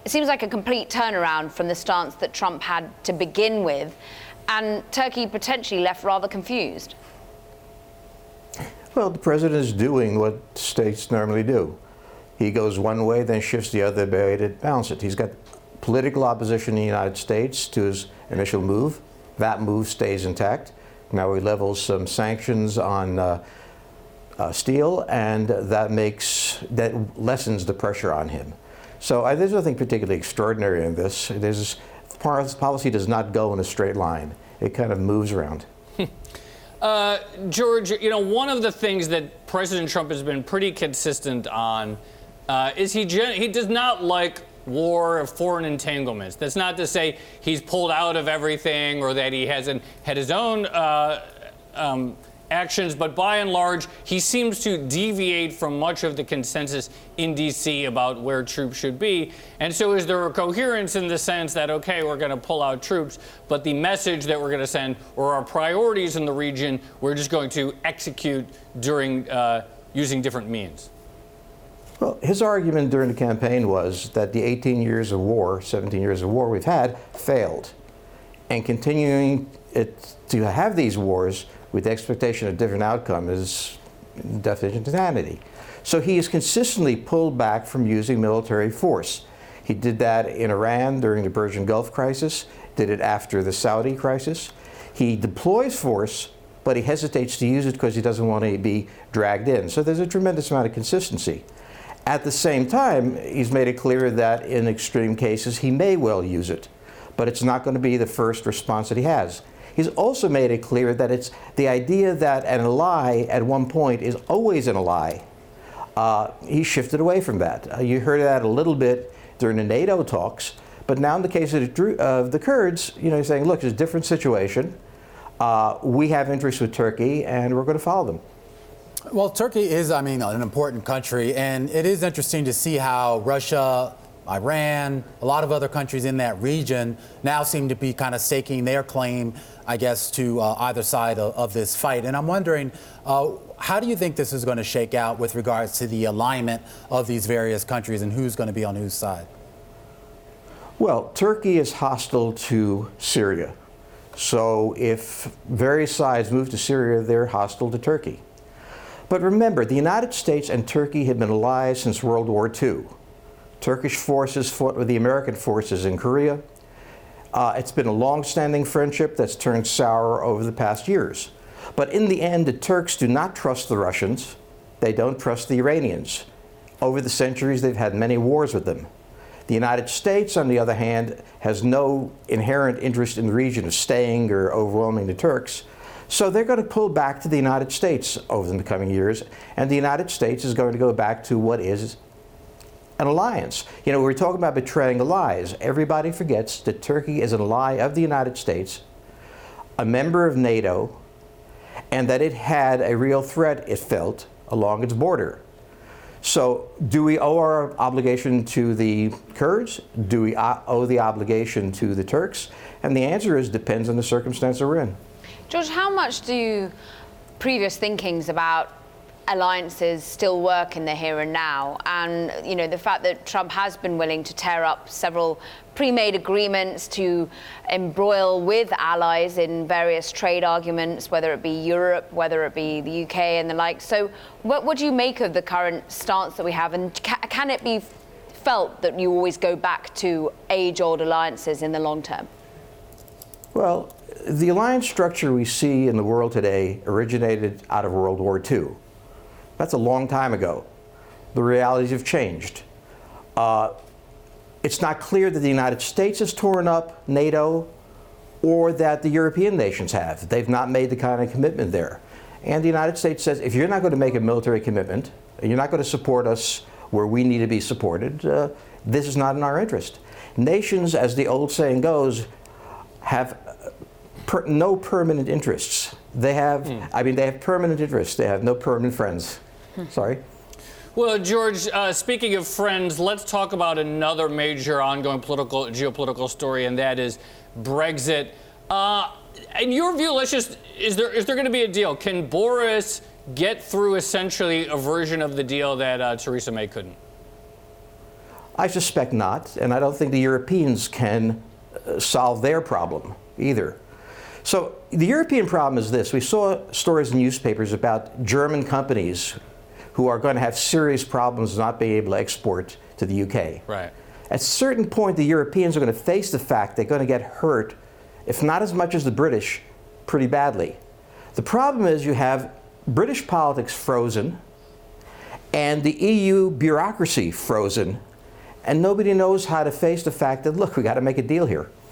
it seems like a complete turnaround from the stance that Trump had to begin with, and Turkey potentially left rather confused. Well, the president is doing what states normally do. He goes one way, then shifts the other way to balance it. He's got political opposition in the United States to his initial move. That move stays intact. Now he levels some sanctions on steel, and that lessens the pressure on him. So there's nothing particularly extraordinary in this. Policy does not go in a straight line. It kind of moves around. George, one of the things that President Trump has been pretty consistent on is he does not like war or foreign entanglements. That's not to say he's pulled out of everything or that he hasn't had his own actions, but by and large, he seems to deviate from much of the consensus in D.C. about where troops should be. And so is there a coherence in the sense that, okay, we're going to pull out troops, but the message that we're going to send or our priorities in the region, we're just going to execute during using different means? Well, his argument during the campaign was that the 18 years of war, 17 years of war we've had failed. And continuing to have these wars with the expectation of a different outcome is definition of insanity. So he has consistently pulled back from using military force. He did that in Iran during the Persian Gulf crisis, did it after the Saudi crisis. He deploys force, but he hesitates to use it because he doesn't want to be dragged in. So there's a tremendous amount of consistency. At the same time, he's made it clear that in extreme cases he may well use it, but it's not going to be the first response that he has. He's also made it clear that it's the idea that an ally at one point is always an ally. He shifted away from that. You heard that a little bit during the NATO talks, but now in the case of the Kurds, he's saying, look, it's a different situation. We have interests with Turkey, and we're going to follow them. Well, Turkey is, an important country, and it is interesting to see how Russia, Iran, a lot of other countries in that region now seem to be kind of staking their claim, I guess, to either side of this fight. And I'm wondering, how do you think this is going to shake out with regards to the alignment of these various countries and who's going to be on whose side? Well, Turkey is hostile to Syria. So if various sides move to Syria, they're hostile to Turkey. But remember, the United States and Turkey have been allies since World War II. Turkish forces fought with the American forces in Korea. It's been a long-standing friendship that's turned sour over the past years. But in the end, the Turks do not trust the Russians. They don't trust the Iranians. Over the centuries, they've had many wars with them. The United States, on the other hand, has no inherent interest in the region of staying or overwhelming the Turks. So they're going to pull back to the United States over the coming years, and the United States is going to go back to what is an alliance. We're talking about betraying allies. Everybody forgets that Turkey is an ally of the United States, a member of NATO, and that it had a real threat, it felt, along its border. So do we owe our obligation to the Kurds? Do we owe the obligation to the Turks? And the answer is depends on the circumstance we're in. George, how much do previous thinkings about alliances still work in the here and now? And, the fact that Trump has been willing to tear up several pre-made agreements to embroil with allies in various trade arguments, whether it be Europe, whether it be the UK and the like. So what do you make of the current stance that we have? And can it be felt that you always go back to age-old alliances in the long term? Well, the alliance structure we see in the world today originated out of World War II. That's a long time ago. The realities have changed. It's not clear that the United States has torn up NATO or that the European nations have. They've not made the kind of commitment there. And the United States says, if you're not going to make a military commitment, and you're not going to support us where we need to be supported, this is not in our interest. Nations, as the old saying goes, have no permanent interests. They have, they have permanent interests. They have no permanent friends. Sorry. Well, George, speaking of friends, let's talk about another major ongoing geopolitical story, and that is Brexit. In your view, is there going to be a deal? Can Boris get through essentially a version of the deal that Theresa May couldn't? I suspect not, and I don't think the Europeans can solve their problem either. So the European problem is this. We saw stories in newspapers about German companies who are going to have serious problems not being able to export to the UK. Right. At a certain point, the Europeans are going to face the fact they're going to get hurt, if not as much as the British, pretty badly. The problem is you have British politics frozen and the EU bureaucracy frozen, and nobody knows how to face the fact that, look, we got to make a deal here.